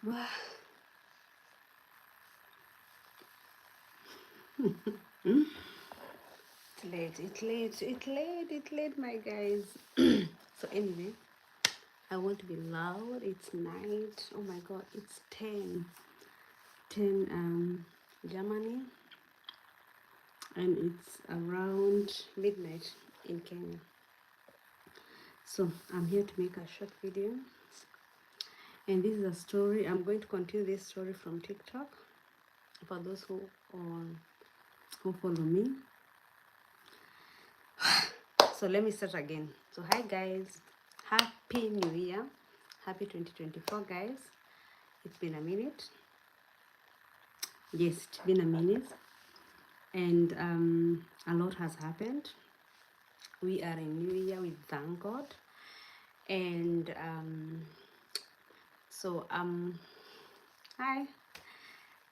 Wow. It's late, my guys. So anyway, I want to be loud. It's night. Oh my god, it's 10 Germany, and it's around midnight in Kenya. So I'm here to make a short video, and this is a story. I'm going to continue this story from TikTok for those who follow me. So let me start again. So hi guys, happy new year, happy 2024 guys. It's been a minute. Yes, it's been a minute, and a lot has happened. We are in new year, we thank God. And so hi.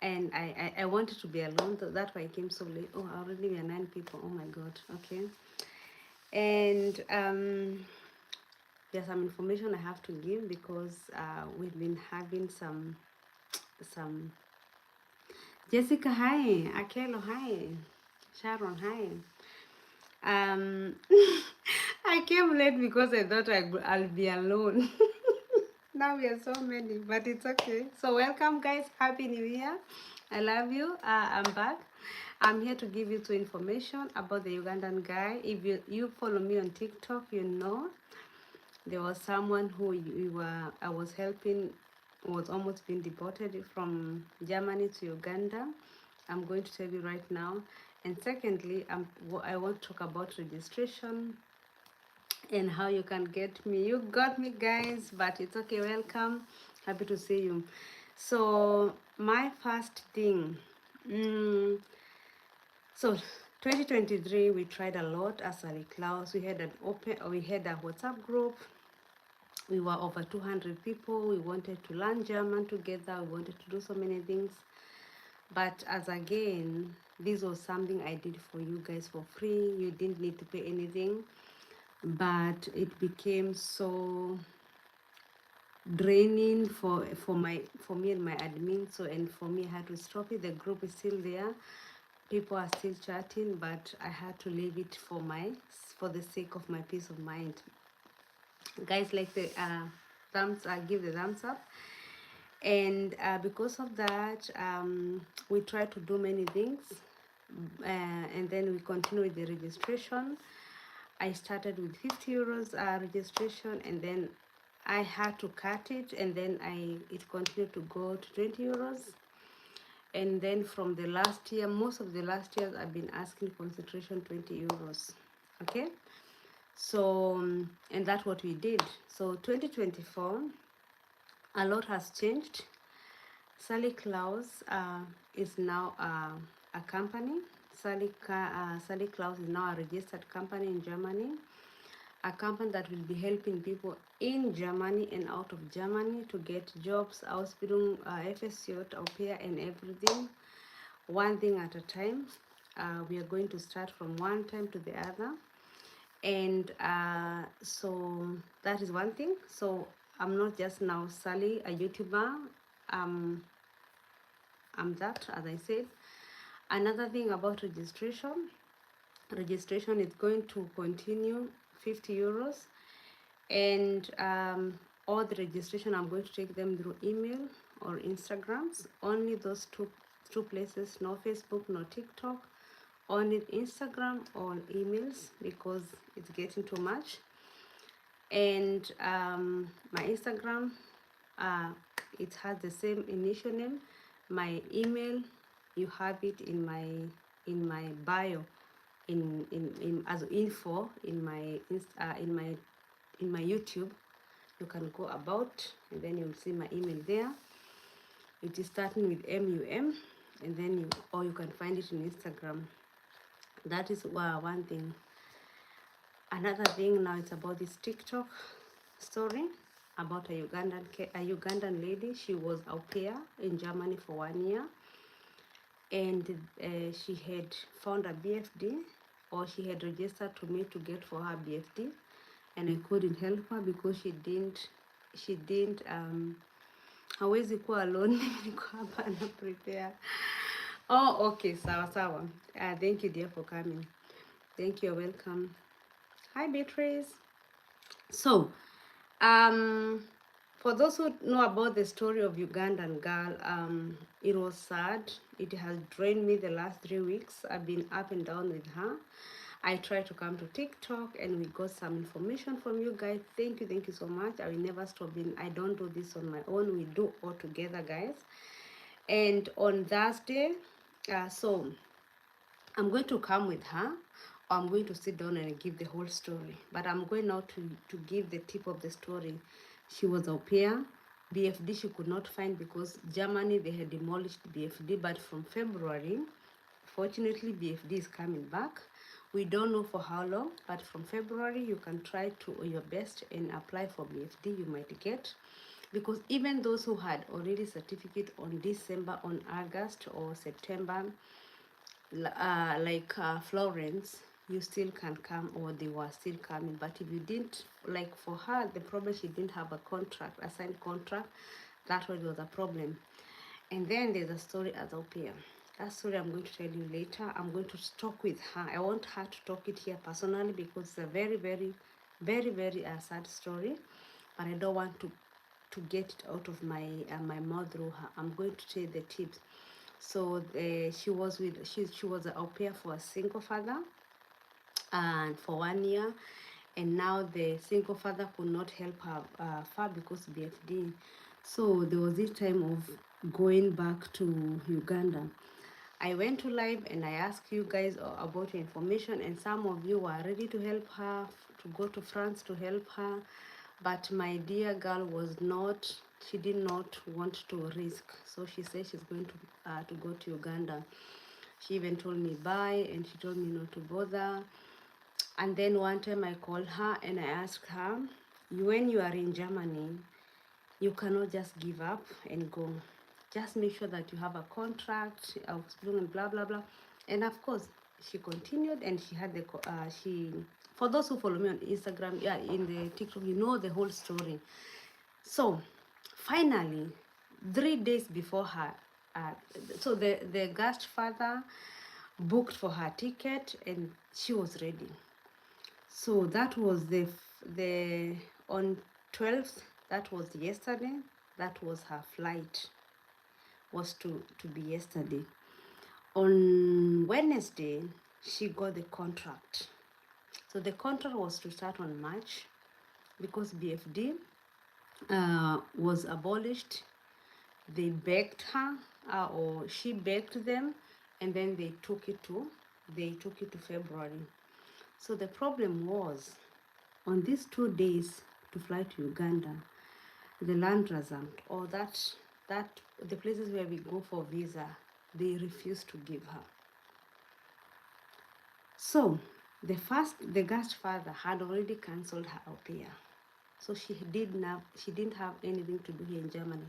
And I wanted to be alone, so that's why I came so late. Oh, already we are 9 people. Oh my god. Okay. And there's some information I have to give because we've been having some Jessica, hi. Akelo, hi. Sharon, hi. I came late because I thought I'll be alone. Now we are so many, but it's okay. So welcome guys, happy new year. I love you. I'm back. I'm here to give you two information about the Ugandan guy. If you follow me on TikTok, you know there was someone who I was helping, was almost being deported from Germany to Uganda. I'm going to tell you right now. And secondly, I want to talk about registration and how you can get me. You got me guys, but it's okay. Welcome, happy to see you. So my first thing, so 2023 we tried a lot as Sallieklaus. We had a WhatsApp group. We were over 200 people. We wanted to learn German together. We wanted to do so many things. But as again, this was something I did for you guys for free. You didn't need to pay anything. But it became so draining for me and my admin. So, and for me, I had to stop it. The group is still there. People are still chatting, but I had to leave it for the sake of my peace of mind. Guys, like the give the thumbs up. And because of that, we try to do many things, and then we continue with the registration. I started with 50 euros registration, and then I had to cut it, and then it continued to go to 20 euros. And then from the last year, most of the last years, I've been asking concentration 20 euros. Okay, so and that's what we did. So 2024, a lot has changed. Sallieklaus is now a company. Sallieklaus is now a registered company in Germany, a company that will be helping people in Germany and out of Germany to get jobs, Ausbildung, FSJ, au pair, and everything, one thing at a time. We are going to start from one time to the other. And so that is one thing. So I'm not just now Sally, a YouTuber. Um, I'm that, as I said. Another thing about registration is going to continue 50 euros, and all the registration I'm going to take them through email or Instagrams. Only those two places, no Facebook, no TikTok, only Instagram or emails, because it's getting too much. And my Instagram, it has the same initial name. My email, you have it in my bio, in as info in my in my YouTube. You can go about, and then you'll see my email there. It is starting with MUM, and then you can find it in Instagram. That is one thing. Another thing now, it's about this TikTok story about a Ugandan lady. She was au pair in Germany for 1 year, and she had found a BFD, or she had registered to me to get for her BFD, and I couldn't help her because she didn't hawezi kuwa alone. Mimi niko hapa na prepare. Oh, okay, sawa sawa. Thank you dear for coming. Thank you, welcome. Hi Beatrice. So, um, for those who know about the story of Ugandan girl, it was sad. It has drained me the last 3 weeks. I've been up and down with her. I tried to come to TikTok and we got some information from you guys. Thank you so much. I will never stop being. I don't do this on my own. We do all together, guys. And on Thursday, so I'm going to come with her, or I'm going to sit down and give the whole story. But I'm going now to give the tip of the story. She was au pair. BFD she could not find because Germany, they had demolished BFD. But from February, fortunately, BFD is coming back. We don't know for how long, but from February, you can try to your best and apply for BFD. You might get, because even those who had already certificate on December, on August or September, Florence, you still can come, or they were still coming. But if you didn't, like for her, the problem, she didn't have a contract, a signed contract. That was a problem. And then there's a story as au pair. That story I'm going to tell you later. I'm going to talk with her. I want her to talk it here personally because it's a very sad story. But I don't want to get it out of my mouth through her. I'm going to tell the tips. So she was an au pair for a single father, and for 1 year, and now the single father could not help her far because BFD. So there was this time of going back to Uganda. I went to live and I asked you guys about your information, and some of you were ready to help her to go to France to help her, but my dear girl was not. She did not want to risk, so she said she's going to go to Uganda. She even told me bye, and she told me not to bother. And then one time I called her and I asked her, when you are in Germany, you cannot just give up and go. Just make sure that you have a contract of blah blah blah. And of course, she continued, and she had she. For those who follow me on Instagram, yeah, in the TikTok, you know the whole story. So, finally, 3 days before her, uh, so the guest father booked for her ticket, and she was ready. So that was the on 12th. That was yesterday. That was her flight. Was to be yesterday. On Wednesday, she got the contract. So the contract was to start on March because BFD was abolished. They begged her, or she begged them, and then they took it to February. So the problem was, on these 2 days to fly to Uganda, the land resort, or that the places where we go for visa, they refused to give her. So the guest father had already cancelled her au pair. So she didn't have anything to do here in Germany.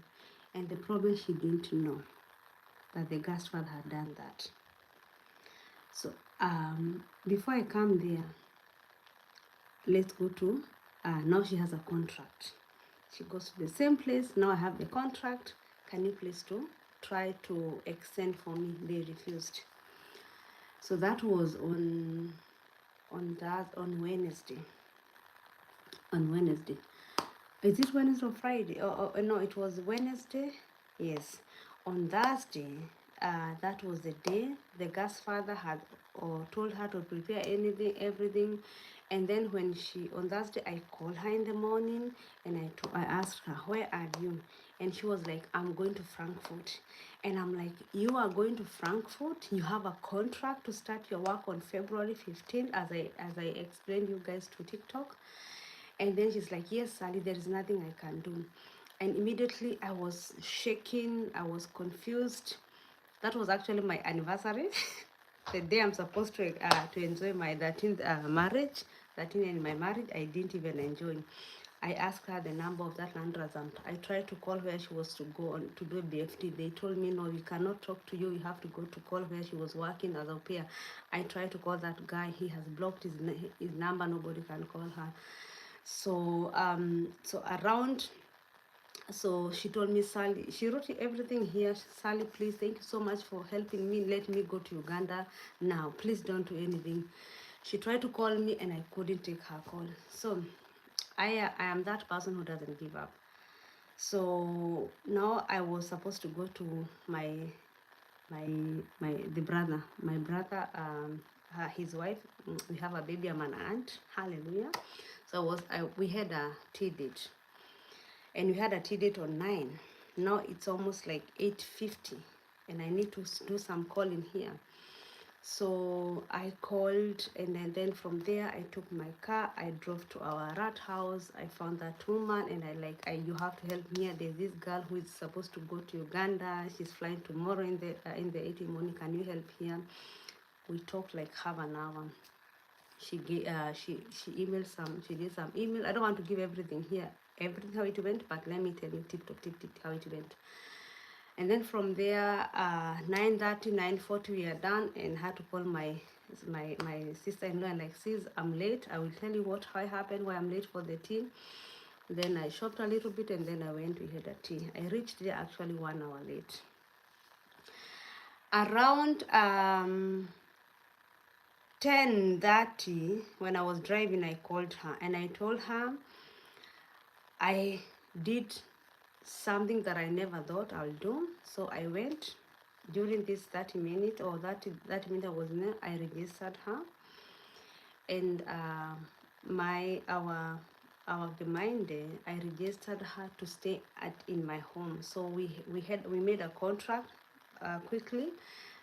And the problem, she didn't know that the guest father had done that. So before I come there, let's go to now she has a contract. She goes to the same place. Now I have the contract. Can you please try to extend for me? They refused. So that was on Wednesday. On Wednesday. Is it Wednesday or Friday? No, it was Wednesday. Yes. On Thursday, that was the day the guest father had told her to prepare everything. And then when on Thursday, I called her in the morning and I asked her, where are you? And she was like, I'm going to Frankfurt. And I'm like, you are going to Frankfurt? You have a contract to start your work on February 15th, as I explained you guys to TikTok. And then she's like, yes, Sally, there is nothing I can do. And immediately I was shaking, I was confused. That was actually my anniversary. The day I'm supposed to enjoy my 13th marriage, 13 in my marriage, I didn't even enjoy. I asked her the number of that land resort. I tried to call where she was to go on to do a BFT. They told me, no, we cannot talk to you. You have to go to call where she was working as a pair. I tried to call that guy. He has blocked his number. Nobody can call her. So so around So she told me, Sally, she wrote everything here. Sally, please, thank you so much for helping me. Let me go to Uganda now. Please don't do anything. She tried to call me and I couldn't take her call. So I am that person who doesn't give up. So now I was supposed to go to my the brother, my brother, his wife. We have a baby. I'm an aunt. Hallelujah. So we had a tea date, and we had a tea date on 9. Now it's almost like 8:50, and I need to do some calling here. So I called, and then from there I took my car. I drove to our rat house. I found that woman, and you have to help me. There's this girl who is supposed to go to Uganda. She's flying tomorrow in the 8 morning. Can you help here? We talked like half an hour. She emailed some. She did some email. I don't want to give everything here, everything how it went, but let me tell you tip how it went. And then from there, 9:30, 9:40, we are done, and had to call my sister-in-law and like, sis, I'm late. I will tell you what happened, why I'm late for the tea. Then I shopped a little bit, and then I went, we had a tea. I reached there actually 1 hour late. Around 10:30, when I was driving, I called her and I told her I did something that I never thought I'll do. So I went during this 30 minutes or 30 minutes I was there. I registered her, and our Gemeinde, I registered her to stay in my home. So we made a contract quickly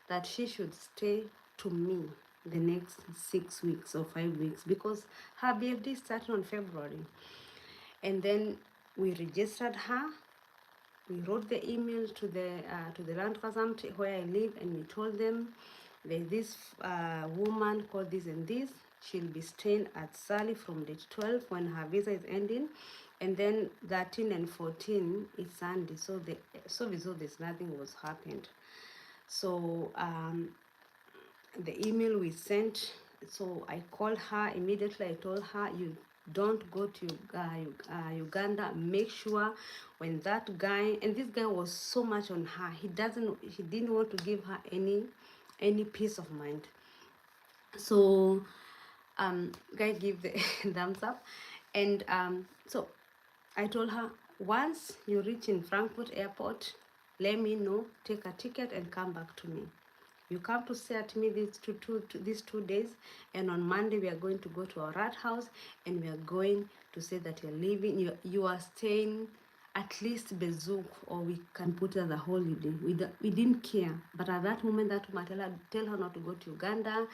that she should stay to me the next 6 weeks or 5 weeks, because her BFD started on February. And then we registered her. We wrote the email to the Landratsamt where I live, and we told them there's this woman called this and this. She'll be staying at Sally from date 12 when her visa is ending, and then 13 and 14 is Sunday. So there's nothing was happened. So the email we sent, so I called her immediately. I told her, you don't go to Uganda. Make sure when that guy, and this guy was so much on her, he didn't want to give her any peace of mind. So guy give the thumbs up, and so I told her, once you reach in Frankfurt airport, let me know, take a ticket and come back to me. You come to stay at me these 2 days, and on Monday we are going to go to our rat house, and we are going to say that you're leaving. You are staying at least Bezouk, or we can put it as a holiday. We didn't care, but at that moment, that woman tell her not to go to Uganda,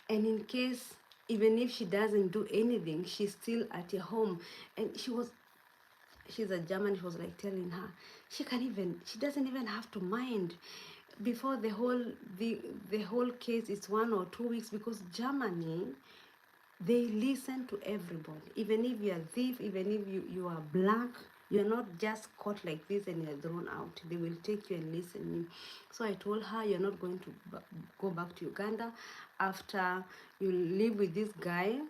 and in case even if she doesn't do anything, she's still at your home. And she's a German. She was like telling her she doesn't even have to mind. Before the whole case is 1 or 2 weeks, because Germany, they listen to everybody. Even if you are thief, even if you are black, you're not just caught like this and you're thrown out. They will take you and listen. So I told her, you're not going to go back to Uganda after you live with this guy,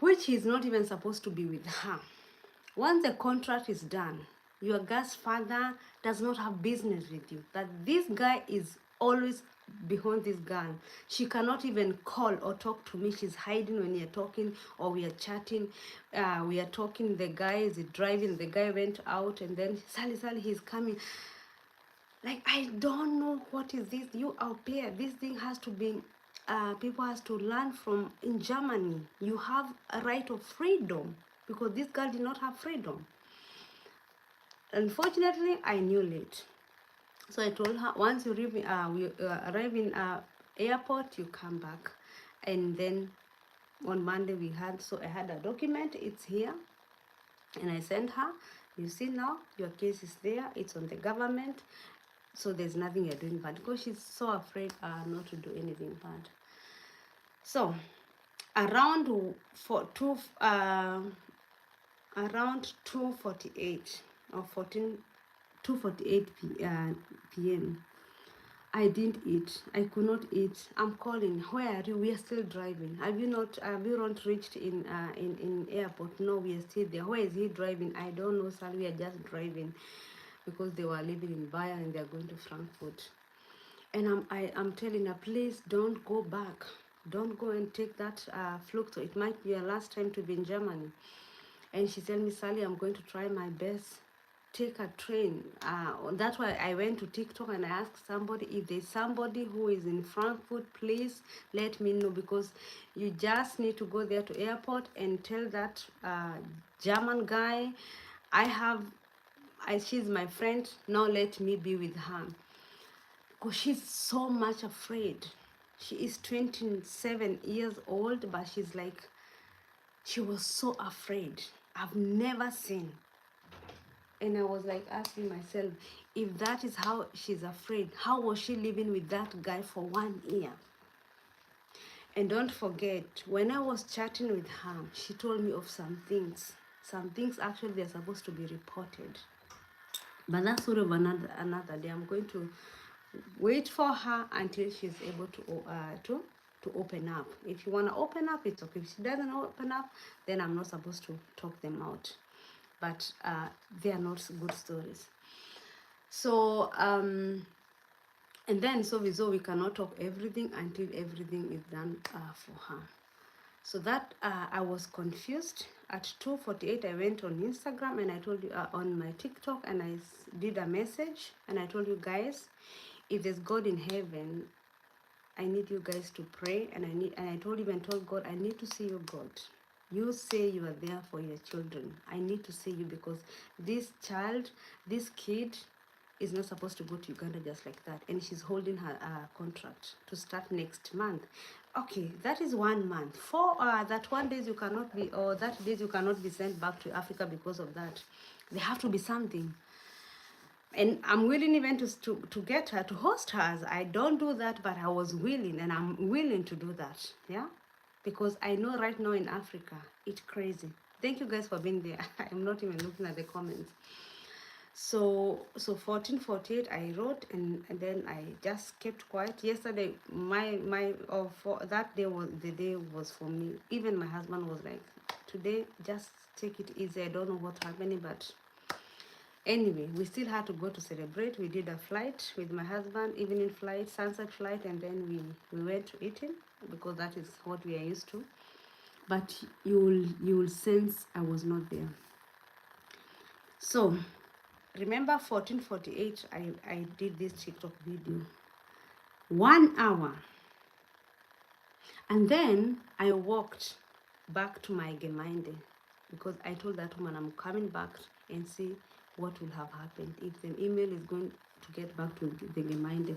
which is not even supposed to be with her. Once the contract is done, your girl's father does not have business with you. That this guy is always behind this girl. She cannot even call or talk to me. She's hiding when you're talking or we are chatting. We are talking. The guy is driving. The guy went out, and then Sally, he's coming. Like, I don't know what is this. You out there, this thing has to be. People has to learn from. In Germany, you have a right of freedom, because this girl did not have freedom. Unfortunately, I knew late. So I told her, once you arrive in airport, you come back. And then on Monday I had a document, it's here. And I sent her, you see now, your case is there, it's on the government. So there's nothing you're doing bad, because she's so afraid not to do anything bad. So around 2:48 or 2:48 p.m. I didn't eat. I could not eat. I'm calling. Where are you? We are still driving. Have you not? Have you not reached in airport? No, we are still there. Where is he driving? I don't know, sir. We are just driving because they were living in Bayern and they are going to Frankfurt. And I'm telling her, please don't go back. Don't go and take that fluke. It might be your last time to be in Germany. And she told me, Sally, I'm going to try my best. Take a train. That's why I went to TikTok and I asked somebody, if there's somebody who is in Frankfurt, please let me know, because you just need to go there to airport and tell that German guy, she's my friend, now let me be with her. Because she's so much afraid. She is 27 years old, but she's like, she was so afraid. I've never seen. And I was like asking myself, if that is how she's afraid, how was she living with that guy for 1 year? And don't forget, when I was chatting with her, she told me of some things. Some things actually they're supposed to be reported. But that's sort of another day. I'm going to wait for her until she's able to open up. If you want to open up, it's okay. If she doesn't open up, then I'm not supposed to talk them out. But they are not good stories. So and then so we cannot talk everything until everything is done for her. So that I was confused. At 2:48 I went on Instagram and I told you on my TikTok, and I did a message and I told you guys, if there's God in heaven, I need you guys to pray, and I told him and told God, I need to see you, God. You say you are there for your children. I need to see you, because this kid is not supposed to go to Uganda just like that, and she's holding her contract to start next month. Okay, that is 1 month. For that 1 days you cannot be, or that days you cannot be sent back to Africa because of that. There have to be something. And I'm willing even to get her, to host her. I don't do that, but I was willing, and I'm willing to do that. Yeah, because I know right now in Africa it's crazy. Thank you guys for being there. I'm not even looking at the comments. So 14:48 I wrote, and then I just kept quiet. Yesterday for that day was the day was for me. Even my husband was like, today just take it easy. I don't know what's happening, but anyway, we still had to go to celebrate. We did a flight with my husband, evening flight, sunset flight, and then we went to eating, because that is what we are used to. But you will sense I was not there. So remember 14:48 I did this TikTok video. 1 hour. And then I walked back to my Gemeinde, because I told that woman I'm coming back and see what will have happened, if the email is going to get back to the Gemeinde,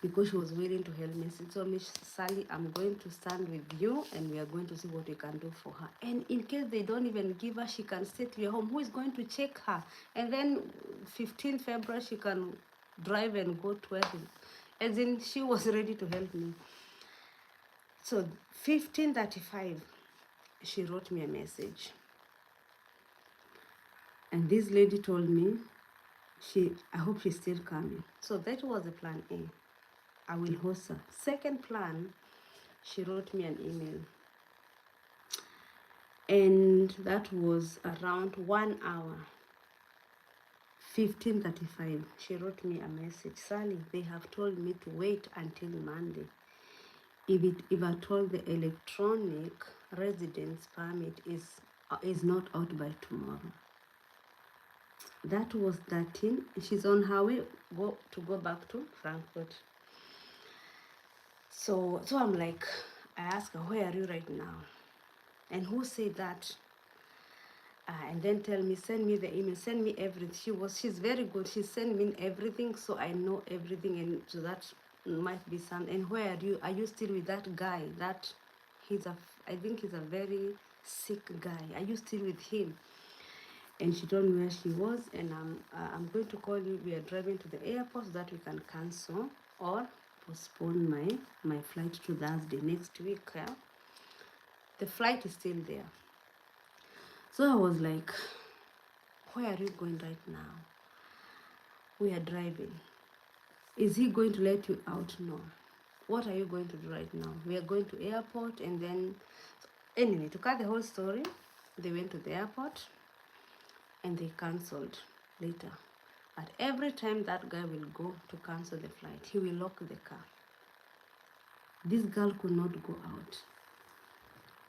because she was willing to help me. She told me, Sally, I'm going to stand with you and we are going to see what we can do for her. And in case they don't even give her, she can stay to your home. Who is going to check her? And then 15 February, she can drive and go to wedding. As in, she was ready to help me. So 15:35, she wrote me a message. And this lady told me, I hope she's still coming. So that was the plan A. I will host her. Second plan, she wrote me an email. And that was around 1 hour. 15:35, she wrote me a message. Sally, they have told me to wait until Monday. If at all the electronic residence permit is not out by tomorrow. That was 13. She's on her way to go back to Frankfurt. So I'm like, I asked her, where are you right now? And who said that? And then tell me, send me the email, send me everything. She's very good. She sent me everything, so I know everything, and so that might be some. And where are you? Are you still with that guy? I think he's a very sick guy. Are you still with him? And she told me where she was, and I'm going to call you. We are driving to the airport so that we can cancel or postpone my flight to Thursday next week. Yeah? The flight is still there. So I was like, where are you going right now? We are driving. Is he going to let you out? No. What are you going to do right now? We are going to airport, and then anyway, to cut the whole story, they went to the airport and they cancelled later. But every time that guy will go to cancel the flight, he will lock the car. This girl could not go out.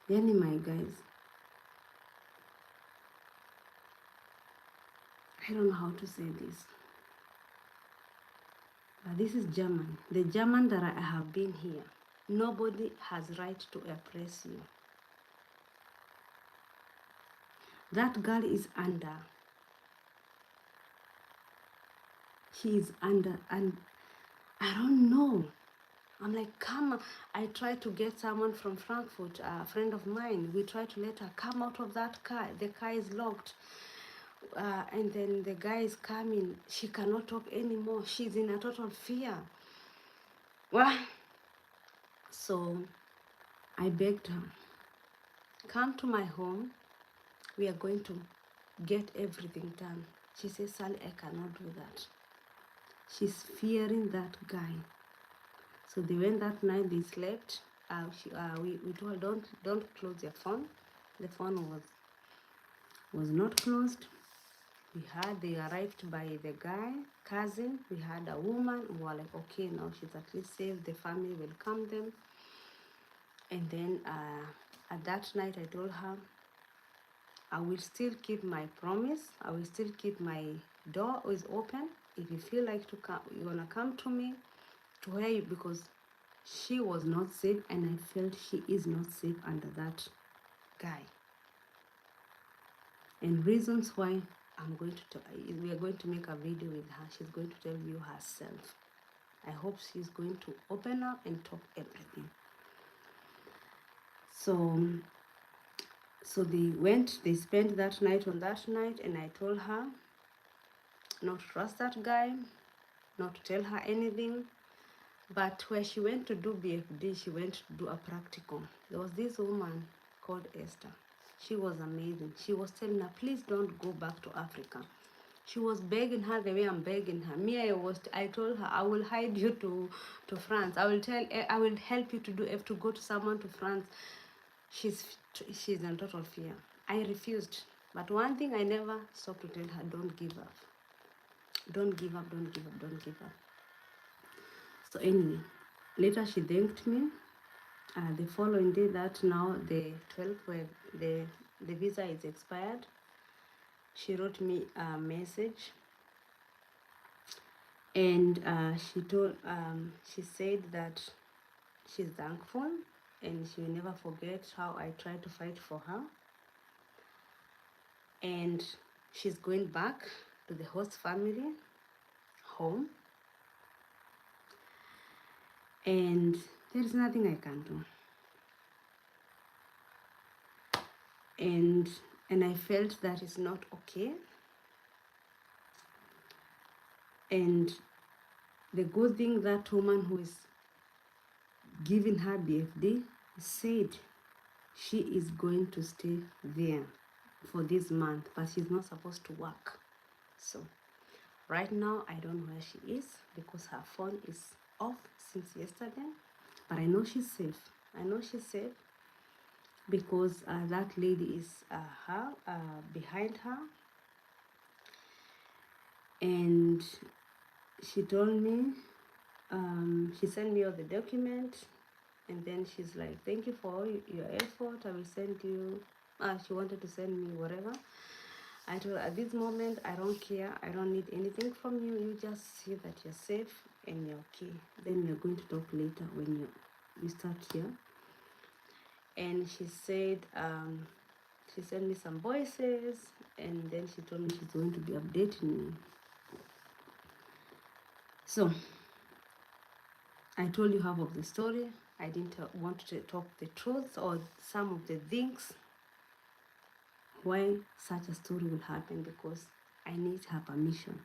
Yani, my guys, I don't know how to say this. But this is German. The German that I have been here. Nobody has right to oppress you. That girl is under. He is under, and I don't know. I'm like, come. I tried to get someone from Frankfurt, a friend of mine. We tried to let her come out of that car. The car is locked. And then the guy is coming. She cannot talk anymore. She's in a total fear. Well, so I begged her, come to my home. We are going to get everything done. She says, Sally, I cannot do that. She's fearing that guy. So they went that night, they slept. We told her, don't close your phone. The phone was not closed. They arrived by the guy, cousin. We had a woman. We were like, okay, now she's at least safe. The family will come them. And then at that night, I told her, I will still keep my promise. I will still keep my door is open. If you feel like to come, you're gonna come to me, to where you, because she was not safe, and I felt she is not safe under that guy. And reasons why we are going to make a video with her. She's going to tell you herself. I hope she's going to open up and talk everything. So they spent that night on that night, and I told her not to trust that guy, not to tell her anything. But where she went to do BFD, she went to do a practical. There was this woman called Esther. She was amazing. She was telling her, please don't go back to Africa. She was begging her the way I'm begging her. I told her, I will hide you to France. I will help you to go to someone to France. She's in total fear. I refused. But one thing I never stopped to tell her, don't give up. Don't give up, don't give up, don't give up. So anyway, later she thanked me. The following day, that now the 12th, where the visa is expired, she wrote me a message, and she said that she's thankful and she will never forget how I tried to fight for her, and she's going back to the host family home, and there's nothing I can do. And I felt that it's not okay. And the good thing, that woman who is giving her BFD said she is going to stay there for this month, but she's not supposed to work. So right now I don't know where she is, because her phone is off since yesterday, but I know she's safe. I know she's safe because that lady is behind her, and she told me, she sent me all the documents, and then she's like, thank you for all your effort. I will send you, she wanted to send me whatever. I told her, at this moment, I don't care. I don't need anything from you. You just see that you're safe and you're okay. Then we're going to talk later when you start here. And she said, she sent me some voices, and then she told me she's going to be updating me. So I told you half of the story. I didn't want to talk the truth or some of the things why such a story will happen, because I need her permission.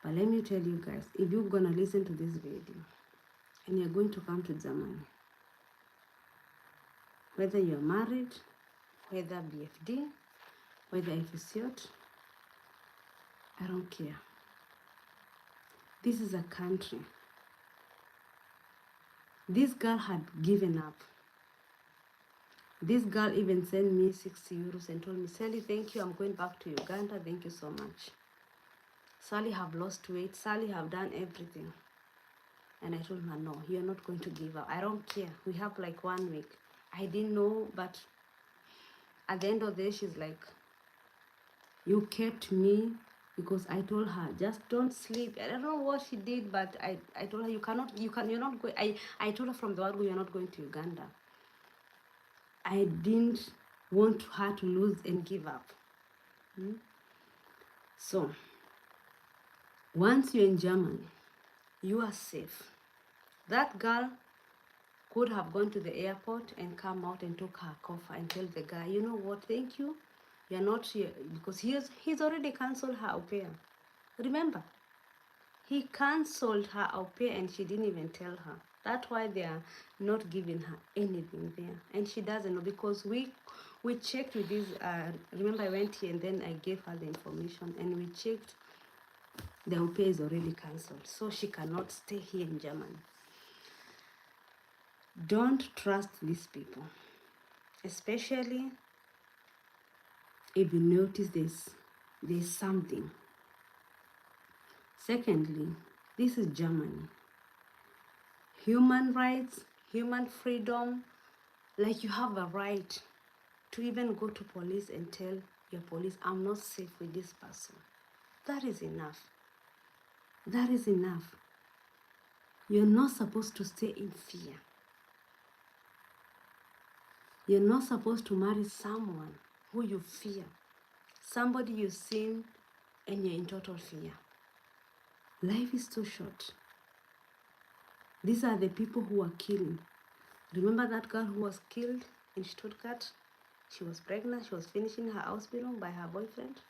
But let me tell you guys, if you're gonna listen to this video and you're going to come to Germany, whether you're married, whether BFD, whether FCOT, I don't care. This is a country. This girl had given up. This girl even sent me 60 euros and told me, Sally, thank you. I'm going back to Uganda. Thank you so much. Sally have lost weight. Sally have done everything. And I told her, no, you're not going to give up. I don't care. We have like 1 week. I didn't know, but at the end of the day, she's like, you kept me because I told her, just don't sleep. I don't know what she did, but I told her, you're not going. I told her from the word go, you're not going to Uganda. I didn't want her to lose and give up. So, once you're in Germany, you are safe. That girl could have gone to the airport and come out and took her coffer and tell the guy, you know what, thank you. You're not here because he's already cancelled her au pair. Remember, he cancelled her au pair and she didn't even tell her. That's why they are not giving her anything there. And she doesn't know because we checked with this, remember I went here and then I gave her the information and we checked the au pair is already cancelled. So she cannot stay here in Germany. Don't trust these people, especially if you notice there's something. Secondly, this is Germany. Human rights, human freedom, like you have a right to even go to police and tell your police, I'm not safe with this person. That is enough. That is enough. You're not supposed to stay in fear. You're not supposed to marry someone who you fear. Somebody you've seen and you're in total fear. Life is too short. These are the people who are killing. Remember that girl who was killed in Stuttgart? She was pregnant. She was finishing her Ausbildung by her boyfriend.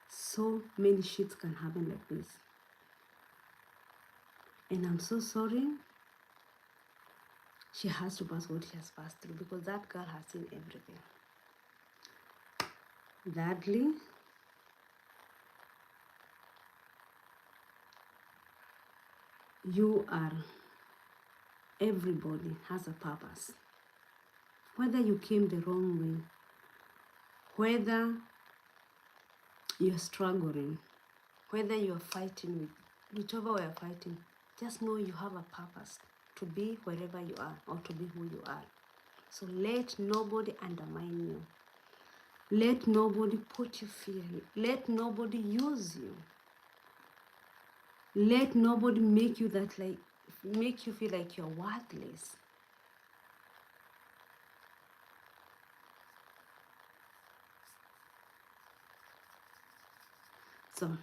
So many shits can happen like this. And I'm so sorry. She has to pass what she has passed through because that girl has seen everything. Thirdly, everybody has a purpose. Whether you came the wrong way, whether you're struggling, whether you're fighting with whichever way you're fighting, just know you have a purpose to be wherever you are or to be who you are. So let nobody undermine you. Let nobody put you fear. Let nobody use you. Let nobody make you feel like you're worthless. So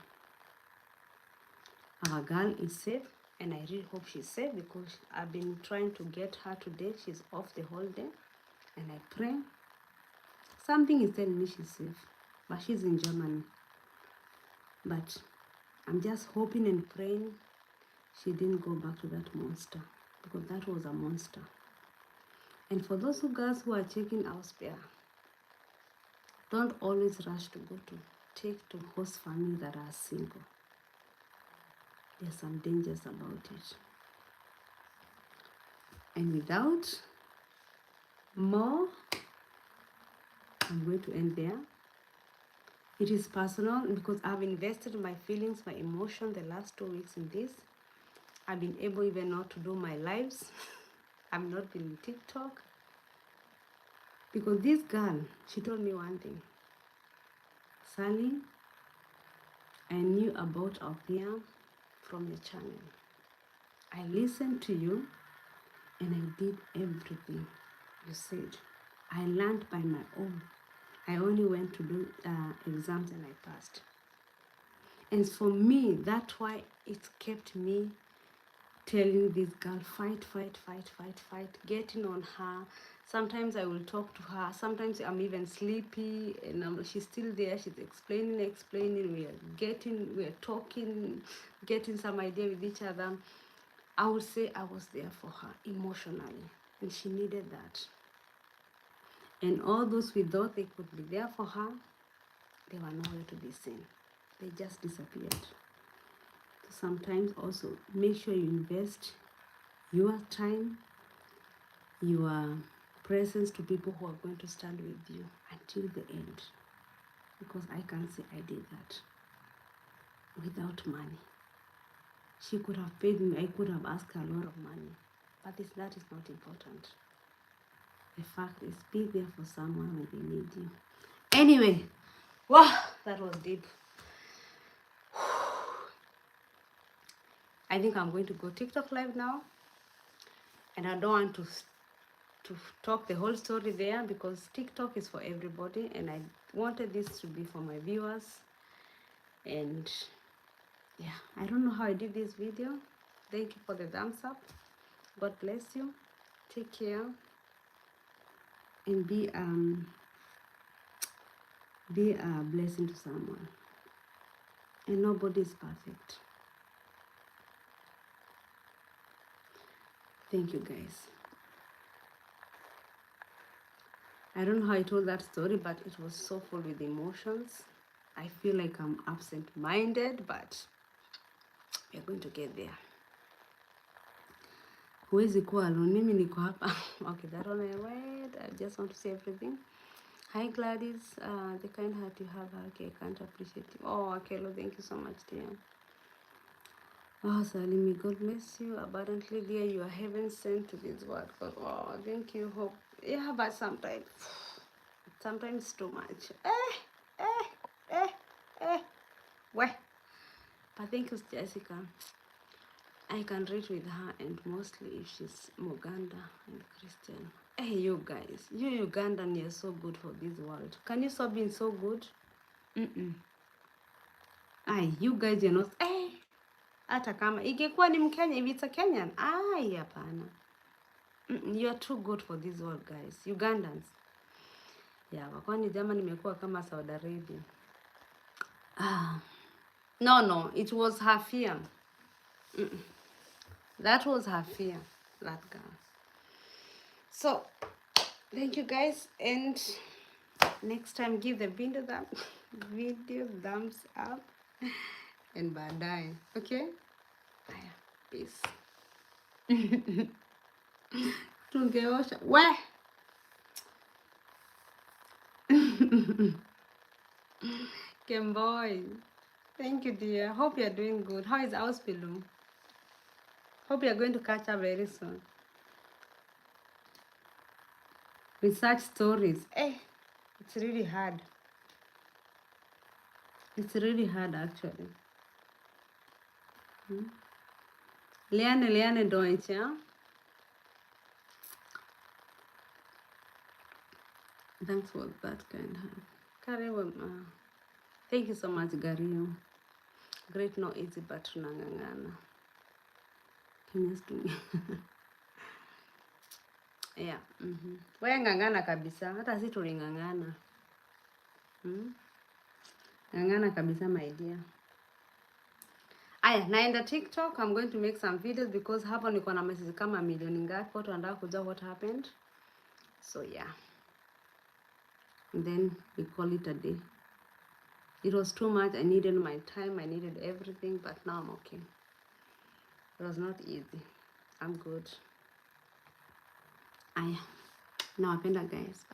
our girl is safe, and I really hope she's safe because I've been trying to get her today. She's off the whole day, and I pray. Something is telling me she's safe, but she's in Germany. But I'm just hoping and praying she didn't go back to that monster because that was a monster. And for those girls who are checking our spare, don't always rush to go to take to host families that are single. There's some dangers about it. And without more, I'm going to end there. It is personal because I've invested my feelings, my emotion the last 2 weeks in this. I've been able even not to do my lives. I'm not been TikTok. Because this girl, she told me one thing. Sally, I knew about our peer from your channel. I listened to you and I did everything you said. I learned by my own. I only went to do exams and I passed. And for me, that's why it kept me telling this girl, fight, fight, fight, fight, fight, getting on her. Sometimes I will talk to her. Sometimes I'm even sleepy and she's still there. She's explaining. We're talking, getting some idea with each other. I would say I was there for her emotionally, and she needed that. And all those we thought they could be there for her, they were nowhere to be seen. They just disappeared. So sometimes also make sure you invest your time, your presence to people who are going to stand with you until the end. Because I can say I did that without money. She could have paid me, I could have asked her a lot of money. But that is not important. The fact is, be there for someone when they need you. Anyway, wow, that was deep. I think I'm going to go TikTok live now. And I don't want to talk the whole story there because TikTok is for everybody. And I wanted this to be for my viewers. And yeah, I don't know how I did this video. Thank you for the thumbs up. God bless you. Take care. And be a blessing to someone. And nobody is perfect. Thank you, guys. I don't know how I told that story, but it was so full with emotions. I feel like I'm absent-minded, but we're going to get there. Huwezi kuwa alone. Mimi niko hapa. Okay, that one I read. I just want to say everything. Hi, Gladys. The kind heart you have, okay, I can't appreciate you. Oh, Akelo, thank you so much, dear. Oh, Salimi, God bless you abundantly, dear. You are heaven sent to this world. God, oh, thank you. Hope. Yeah, but sometimes too much. Where? But thank you, Jessica. I can read with her, and mostly if she's Uganda and Christian. Hey, you guys, you Ugandan, you're so good for this world. Can you stop being so good? Ay, you guys, you're not. Hata kama ingekuwa ni Mkenya, if it's a Kenyan, hapana. You are too good for this world, guys. Ugandans. Yeah, kwani jama nimekuwa kama Saudi Arabia. No, it was her fear. That was her fear, that girl. So, thank you guys, and next time give the video thumbs up and baadaye, okay? Peace. Tungeosha. Where? Boy. Thank you, dear. Hope you're doing good. How is Ausbildung? Hope you're going to catch up very soon. With such stories. It's really hard. It's really hard, actually. Liane Deutsch, yeah? Thanks for that kind heart. Karibu, thank you so much, Gario. Great, no easy, but tunang'ang'ana. Yeah. Wewe ng'ang'ana kabisa. Hata si tuling'ang'ana. Ng'ang'ana kabisa, my dear. Aya, naenda TikTok. I'm going to make some videos because hapo niko na message kama milioni ngapi, watu wanataka kujua what happened. So yeah. And then we call it a day. It was too much. I needed my time. I needed everything, but now I'm okay. It was not easy. I'm good. Aya. Nawapenda, guys.